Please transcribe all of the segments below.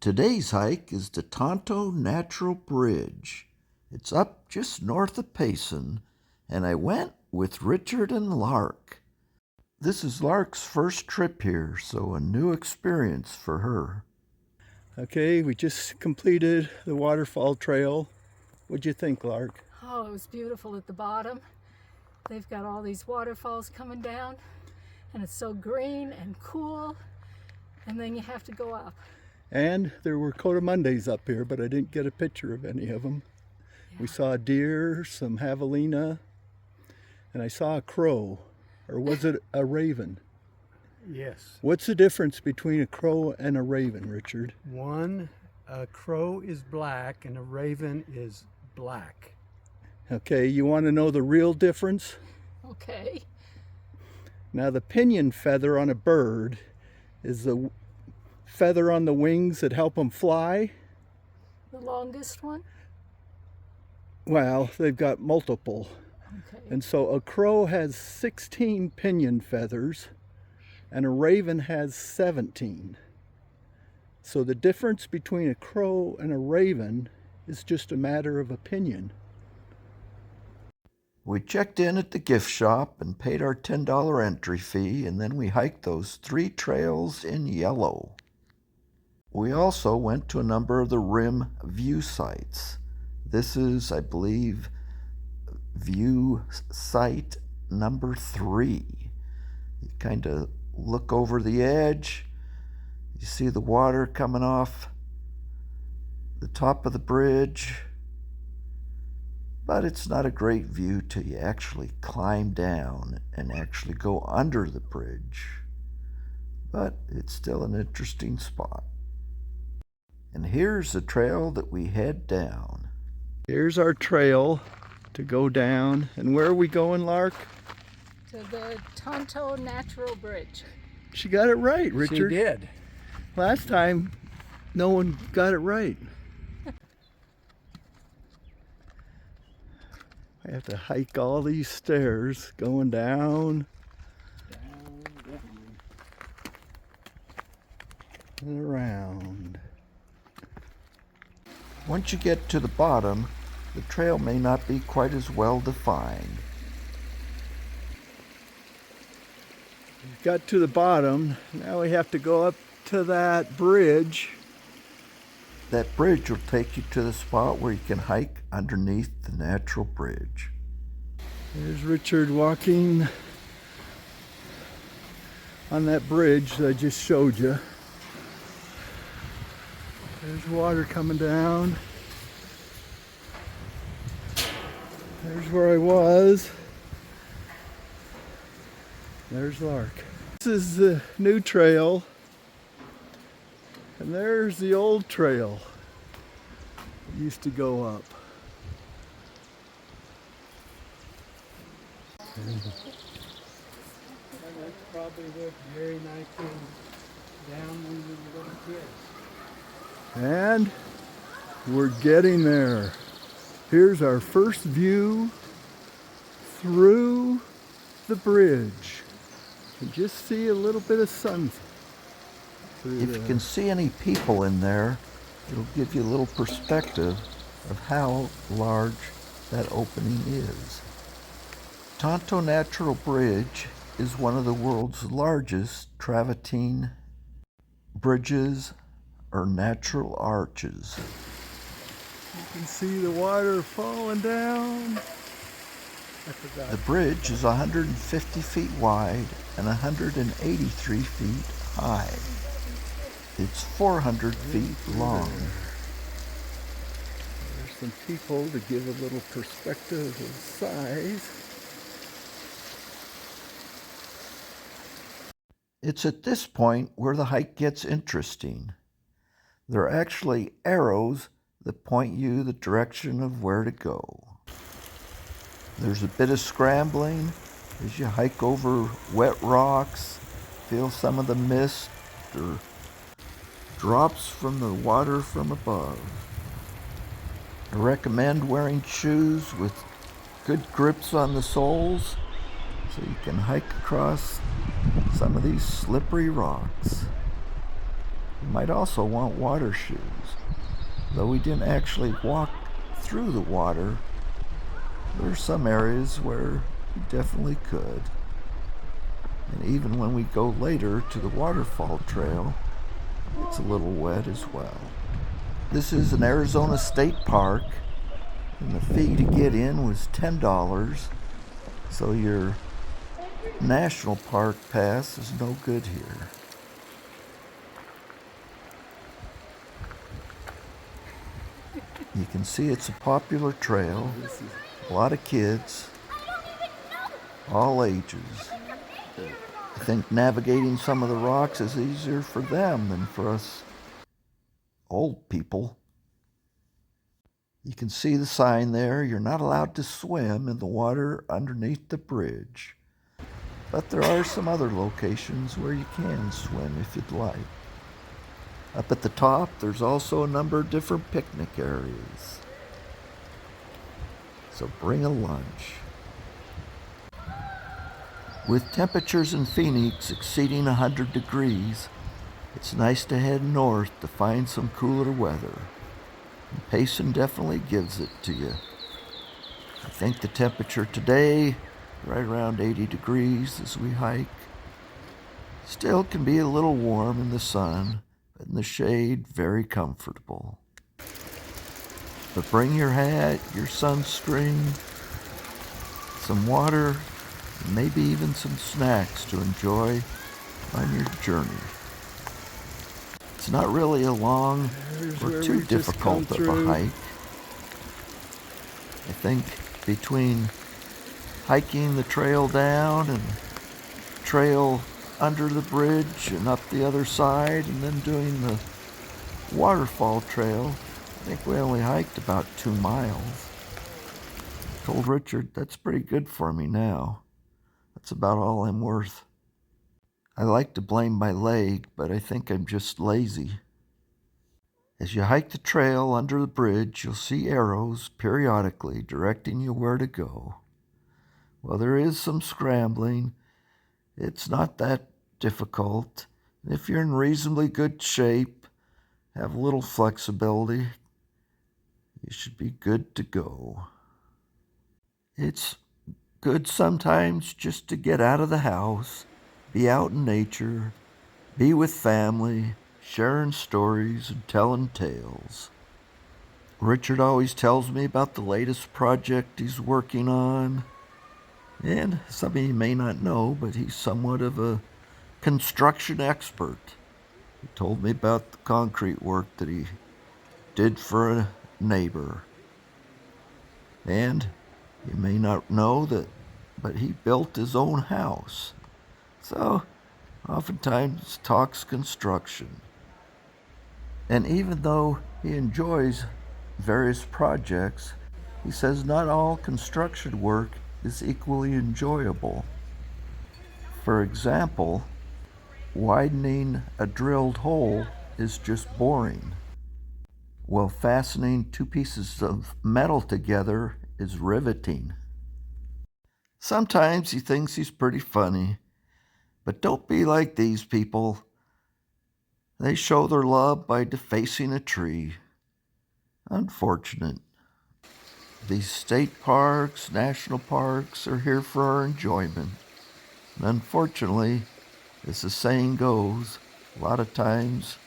Today's hike is the Tonto Natural Bridge. It's up just north of Payson, and I went with Richard and Lark. This is Lark's first trip here, so a new experience for her. Okay, we just completed the waterfall trail. What'd you think, Lark? Oh, it was beautiful at the bottom. They've got all these waterfalls coming down, and it's so green and cool, and then you have to go up. And there were coatimundas up here, but I didn't get a picture of any of them. Yeah. We saw a deer, some javelina, and I saw a crow. Or was it a raven? Yes. What's the difference between a crow and a raven, Richard? One, a crow is black and a raven is black. Okay, you want to know the real difference? Okay. Now, the pinion feather on a bird is the feather on the wings that help them fly. The longest one? Well, they've got multiple. Okay. And so a crow has 16 pinion feathers and a raven has 17. So the difference between a crow and a raven is just a matter of opinion. We checked in at the gift shop and paid our $10 entry fee, and then we hiked those 3 trails in yellow. We also went to a number of the rim view sites. This is, I believe, view site number 3. You kind of look over the edge, you see the water coming off the top of the bridge, but it's not a great view till you actually climb down and actually go under the bridge. But it's still an interesting spot. And here's the trail that we head down. Here's our trail to go down. And where are we going, Lark? To the Tonto Natural Bridge. She got it right, Richard. She did. Last time, no one got it right. I have to hike all these stairs going down. And around. Once you get to the bottom, the trail may not be quite as well defined. We got to the bottom. Now we have to go up to that bridge. That bridge will take you to the spot where you can hike underneath the natural bridge. There's Richard walking on that bridge that I just showed you. There's water coming down. There's where I was. There's Lark. This is the new trail. And there's the old trail. It used to go up. That's probably what Jerry and I came down when we were little kids. And we're getting there. Here's our first view through the bridge. You can just see a little bit of sun through If you can see any people in there, it'll give you a little perspective of how large that opening is. Tonto Natural Bridge is one of the world's largest travertine bridges or natural arches. You can see the water falling down. The bridge is 150 feet wide and 183 feet high. It's 400 feet long. There's some people to give a little perspective of size. It's at this point where the hike gets interesting. There are actually arrows that point you the direction of where to go. There's a bit of scrambling as you hike over wet rocks, feel some of the mist or drops from the water from above. I recommend wearing shoes with good grips on the soles so you can hike across some of these slippery rocks. You might also want water shoes. Though we didn't actually walk through the water, there are some areas where you definitely could. And even when we go later to the waterfall trail, it's a little wet as well. This is an Arizona State Park, and the fee to get in was $10, so your National Park pass is no good here. You can see it's a popular trail, a lot of kids, all ages. I think navigating some of the rocks is easier for them than for us old people. You can see the sign there, you're not allowed to swim in the water underneath the bridge. But there are some other locations where you can swim if you'd like. Up at the top, there's also a number of different picnic areas. So bring a lunch. With temperatures in Phoenix exceeding 100 degrees, it's nice to head north to find some cooler weather. And Payson definitely gives it to you. I think the temperature today, right around 80 degrees as we hike. Still can be a little warm in the sun, but in the shade, very comfortable. But bring your hat, your sunscreen, some water, and maybe even some snacks to enjoy on your journey. It's not really a long or too difficult of a hike. I think between hiking the trail down and trail under the bridge and up the other side and then doing the waterfall trail, I think we only hiked about 2 miles. I told Richard, that's pretty good for me now. That's about all I'm worth. I like to blame my leg, but I think I'm just lazy. As you hike the trail under the bridge, you'll see arrows periodically directing you where to go. While there is some scrambling, it's not that difficult. If you're in reasonably good shape, have a little flexibility, you should be good to go. It's good sometimes just to get out of the house, be out in nature, be with family, sharing stories and telling tales. Richard always tells me about the latest project he's working on. And some of you may not know, but he's somewhat of a construction expert. He told me about the concrete work that he did for a neighbor. And you may not know that, but he built his own house. So, oftentimes talks construction. And even though he enjoys various projects, he says not all construction work is equally enjoyable. For example, widening a drilled hole is just boring, while fastening 2 pieces of metal together is riveting. Sometimes he thinks he's pretty funny, but don't be like these people. They show their love by defacing a tree. Unfortunate. These state parks, national parks are here for our enjoyment. And unfortunately, as the saying goes, a lot of times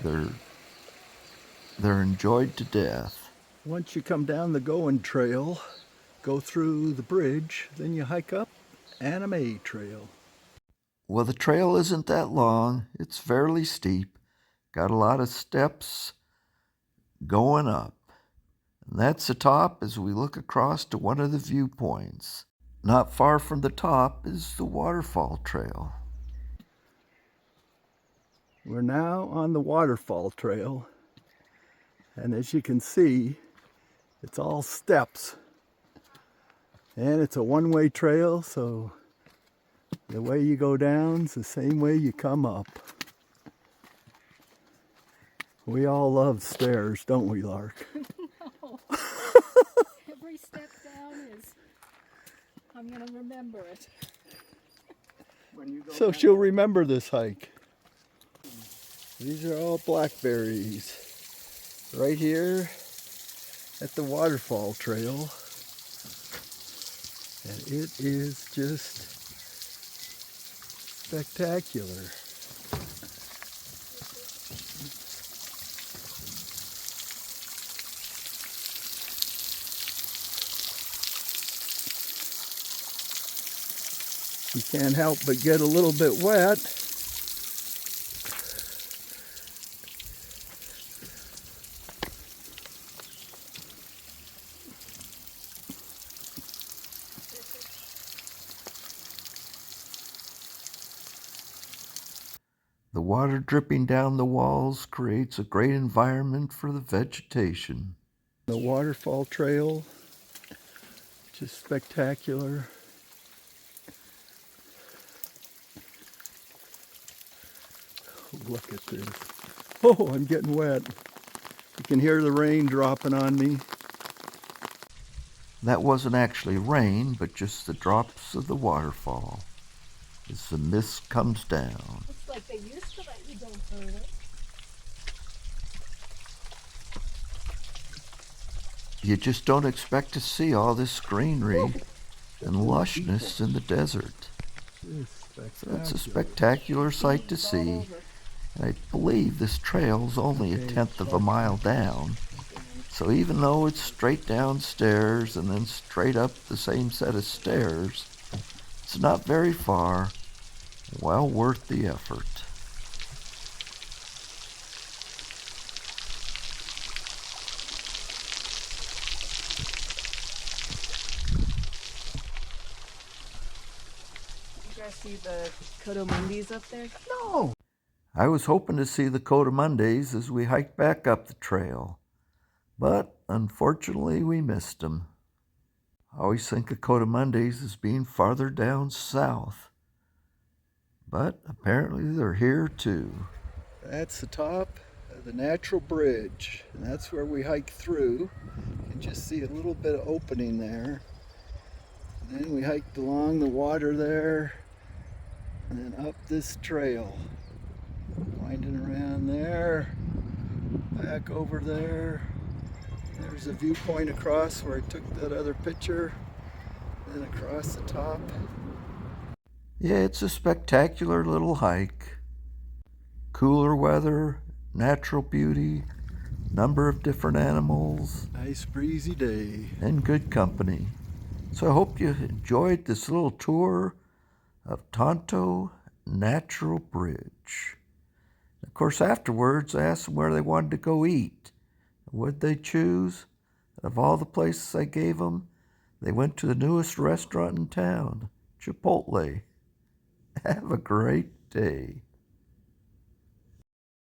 they're enjoyed to death. Once you come down the going trail, go through the bridge, then you hike up Anime Trail. Well, the trail isn't that long. It's fairly steep. Got a lot of steps going up. And that's the top as we look across to one of the viewpoints. Not far from the top is the waterfall trail. We're now on the waterfall trail, and as you can see, it's all steps. And it's a one-way trail, so the way you go down is the same way you come up. We all love stairs, don't we, Lark? No. Every step down is, I'm going to remember it. So she'll remember this hike. These are all blackberries right here at the waterfall trail. And it is just spectacular. You can't help but get a little bit wet. The water dripping down the walls creates a great environment for the vegetation. The waterfall trail, just spectacular. Look at this. Oh, I'm getting wet. You can hear the rain dropping on me. That wasn't actually rain, but just the drops of the waterfall as the mist comes down. Looks like they used to let you go further. You just don't expect to see all this greenery and lushness in the desert. So it's a spectacular sight to see. And I believe this trail's only a tenth of a mile down. So even though it's straight downstairs and then straight up the same set of stairs, it's not very far. Well worth the effort. You guys see the Cotomundis up there? No! I was hoping to see the Cotomundis as we hiked back up the trail, but unfortunately we missed them. I always think of Cotomundis as being farther down south, but apparently they're here too. That's the top of the natural bridge, and that's where we hike through. You can just see a little bit of opening there. And then we hiked along the water there, and then up this trail. Winding around there, back over there. There's a viewpoint across where I took that other picture, then across the top. Yeah, it's a spectacular little hike. Cooler weather, natural beauty, number of different animals, Nice breezy day. and good company. So I hope you enjoyed this little tour of Tonto Natural Bridge. Of course, afterwards, I asked them where they wanted to go eat. What'd they choose? Of all the places I gave them, they went to the newest restaurant in town, Chipotle. Have a great day.